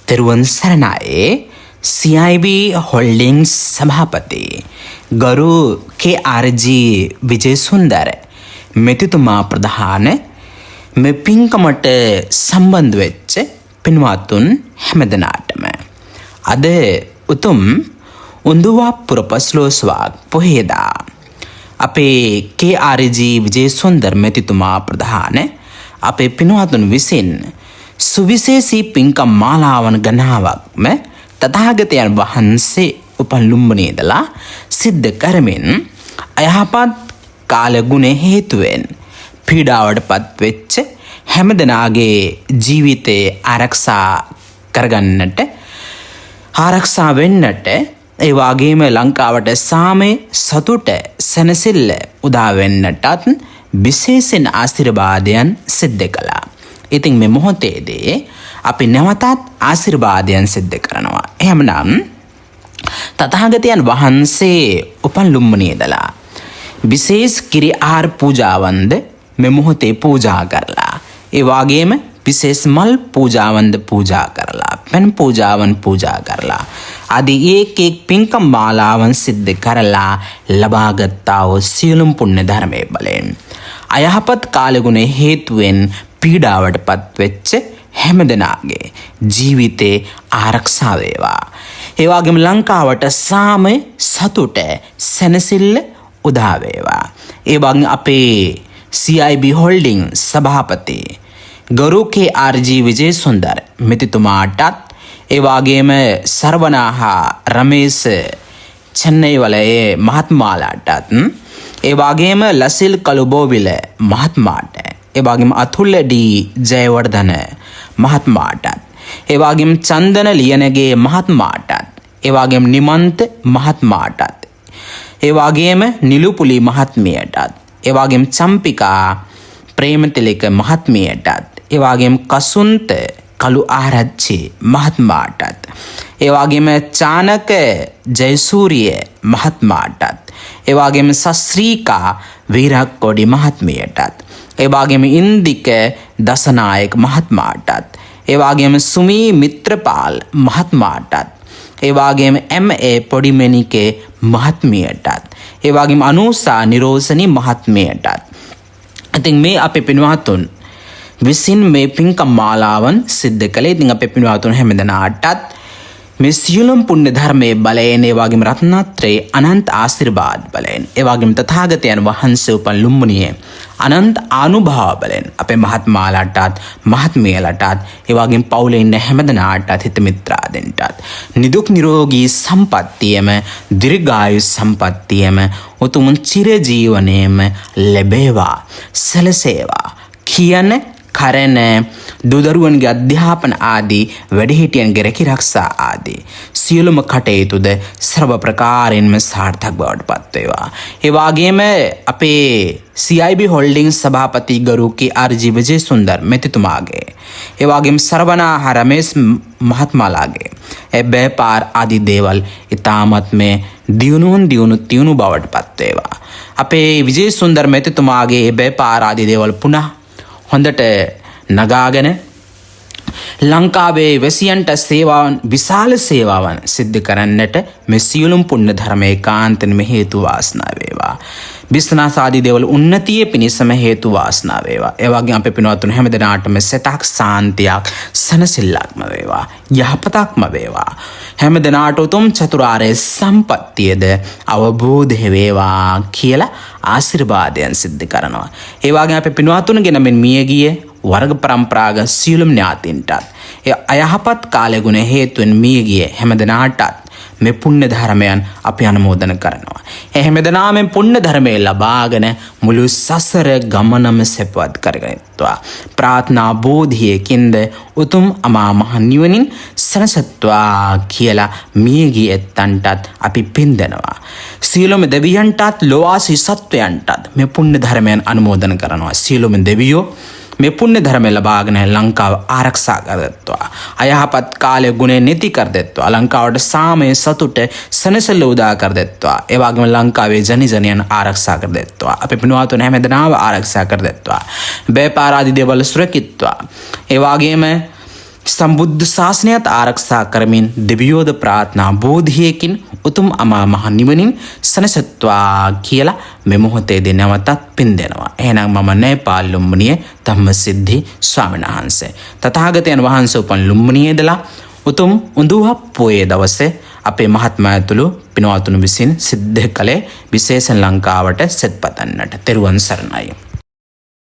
තෙරුවන් සරණයි. CIB holdings सभापति गरु KRG विजयसुंदर මෙතිතුමා ප්‍රධාන මේ පින්කමට සම්බන්ධ වෙච්ච පින්වත්තුන් හැමදෙනාටම අද උතුම් උඳුවා පුරපස්ලෝස්වාක් පොහේදා අපේ KRG විජයසුන්දර මෙතිතුමා ප්‍රධාන අපේ පින්වත්තුන් විසින් සුවිශේෂී පින්කම් මාලාවන් ගණනාවක්ම තථාගතයන් වහන්සේ උපන් ලුම්බිනියදලා සිද්ධ කරමින් අයහපත් කාලගුණ හේතුවෙන් පීඩාවටපත් වෙච්ච හැමදෙනාගේ ජීවිතේ ආරක්ෂා කරගන්නට ආරක්ෂා වෙන්නට ඒ වගේම ලංකාවට සාමය සතුට සැනසෙල්ල උදා වෙන්නටත් විශේෂයෙන් ආශිර්වාදයන් සිද්ධ කළා. ඉතින් මේ මොහොතේදී අපි නැවතත් ආශිර්වාදයන් සිද්ධ කරනවා. එහෙමනම් තථාගතයන් වහන්සේ උපන් ලුම්බිනියදලා විශේෂ කිරි ආහාර පූජාවන්ද මේ මොහොතේ පූජා කරලා ඒ වගේම විශේෂ මල් පූජාවන්ද පූජා කරලා පෙන් පූජාවන් පූජා කරලා ආදී එක් පින්කම් මාලාවන් සිද්ධ කරලා ලබාගත්තා වූ සියලුම පුණ්‍ය ධර්මයේ බලයෙන් අයහපත් කාලගුණ හේතුවෙන් පීඩාවටපත් වෙච්ච හැමදෙනාගේ ජීවිතේ ආරක්ෂා වේවා. ඒ වගේම ලංකාවට සාමය සතුට සැනසෙල්ල උදා වේවා. ඒ වගේම අපේ CIB holding සභාපති ගරු KRG විජයසුන්දර මෙතිතුමාටත් ඒ වගේම සර්වනාහා රමේශ චෙන්නයි වලේ මහත්මයාලටත් ඒ වගේම ලසිල් කළුබෝවිල මහත්මයාට ඒ වගේම අතුල්ල ඩී ජයවර්ධන මහත්මයාටත් ඒ වගේම චන්දන ලියනගේ මහත්මයාටත් ඒ වගේම නිමන්ත මහත්මයාටත් ඒ වගේම නිලුපුලි මහත්මියටත් ඒ වගේම චම්පිකා ප්‍රේමතිලක මහත්මියටත් ඒ වගේම කසුන්ත කළු ආරච්චි මහත්මයාටත් ඒ වගේම චානක ජයසූරිය මහත්මයාටත් ඒ වගේම සස්ත්‍රීකා වීරක්කොඩි මහත්මියටත් ඒ වගේම ඉන්දික දසනායක මහත්මයාටත් ඒ වගේම සුමී මිත්‍රපාල් මහත්මයාටත් ඒ වගේම MA පොඩිමෙනිකේ මහත්මියටත් ඒ වගේම අනුසා නිරෝෂණී මහත්මියටත් ඉතින් මේ අපේ පින්වත්තුන් විසින් මේ පින්කම් මාලාවන් සිද්ධ කළේ. ඉතින් අපේ පින්වත්තුන් හැමදෙනාටත් මේ සියලුම පුණ්‍ය ධර්මයේ බලයෙන් ඒ වගේම රත්නත්‍රයේ අනන්ත ආශිර්වාද බලයෙන් ඒ වගේම තථාගතයන් වහන්සේ උපන් ලුම්බිනියේ අනන්ත අනුභව බලයෙන් අපේ මහත්මයාලටත් මහත්මියලටත් ඒ වගේම පවුලේ ඉන්න හැමදෙනාටත් හිත මිත්‍රාදෙන්ටත් නිදුක් නිරෝගී සම්පන්නියම දීර්ඝායු සම්පන්නියම උතුම් චිර ජීවනයේම ලැබේවා සැලසේවා කියන කරන දුදරුවන්ගේ අධ්‍යාපන ආදී වැඩිහිටියන්ගේ රැකිරක්ෂා ආදී සියලුම කටයුතුද සර්ව ප්‍රකාරයෙන්ම සාර්ථක බවට පත් වේවා. ඒ වගේම අපේ CIB holdings සභාපති ගරු KRG විජයසුන්දර මෙතිතුමාගේ ඒ වගේම සර්වනාහා රමේශ් මහත්මයාලාගේ එබ්බේ පාර ආදී දේවල් ඊ타මත් මේ දියුණු බවට පත් වේවා. අපේ විජයසුන්දර මෙතිතුමාගේ එබ්බේ පාර ආදී දේවල් පුනः හොඳට නගාගෙන ලංකාවේ වැසියන්ට සේවාවන් විශාල සේවාවන් සිද්ධ කරන්නට මේ සියලුම පුණ්‍ය ධර්මයේ කාන්තෙන් හේතු වාසනා වේවා. බිස්නස් ආදී දේවල් උන්නතිය පිණිසම හේතු වාසනා වේවා. ඒ වගේම අපේ පින්වත්තුන් හැමදෙනාටම සතක් සාන්තියක් සනසිල්ලක්ම වේවා. යහපතක්ම වේවා. හැමදෙනාට උතුම් චතුරාර්ය සම්පත්තියද අවබෝධ වේවා කියලා ආශිර්වාදයන් සිද්ධ කරනවා. ඒ වගේම අපේ පින්වත්තුන්ගෙන මෙන් මියගිය වර්ග પરම්පරාගත සියලුම ඥාතීන්ටත් ඒ අයහපත් කාලගුණ හේතුවෙන් මියගිය හැමදෙනාටත් මේ පුණ්‍ය ධර්මයන් අපි අනුමෝදන කරනවා. ඒ හැමදෙනාම පුණ්‍ය ධර්මයේ ලබාගෙන මුළු සසර ගමනම සපවත් කරගනිත්වා. ප්‍රාර්ථනා බෝධියකින්ද උතුම් අමා මහ නිවනින් සනසත්වා කියලා මියගිය ඇත්තන්ටත් අපි පින් දෙනවා. සියලුම දෙවියන්ටත් ලෝවාසී සත්වයන්ටත් මේ පුණ්‍ය ධර්මයන් අනුමෝදන කරනවා. සියලුම දෙවියෝ මේ පුණ්‍ය ධර්ම ලබාගෙන ලංකාව ආරක්ෂා කරදෙත්වා. අයහපත් කාලය ගුණ නැති කරදෙත්වා. ලංකාවට සාමය සතුට සනසෙල්ල උදා කරදෙත්වා. ඒ වගේම ලංකාවේ ජනජනයන් ආරක්ෂා කරදෙත්වා. අපේ පින්වත්තුන් හැමදෙනාම ආරක්ෂා කරදෙත්වා. බේපාර ආදී දේවල් සුරකිත්වා. ඒ වගේම සම්බුද්ධ ශාසනයත් ආරක්ෂා කරමින් දෙවියෝද ප්‍රාර්ථනා බෝධියකින් උතුම් අමා මහ නිවනින් සනසත්වා කියලා මේ මොහොතේදී නැවතත් පින් දෙනවා. එහෙනම් මම නේපාල් ලුම්බිනියේ ධම්මසිද්ධි ස්වාමීන් වහන්සේ. තථාගතයන් වහන්සේ උපන් ලුම්බිනියේදලා උතුම් උඳුහා පොයේ දවසේ අපේ මහත්මයාතුළු පිනවතුණු විසින් සිද්ධ කළේ විශේෂ ලංකාවට සෙත් පතන්නට. තෙරුවන් සරණයි.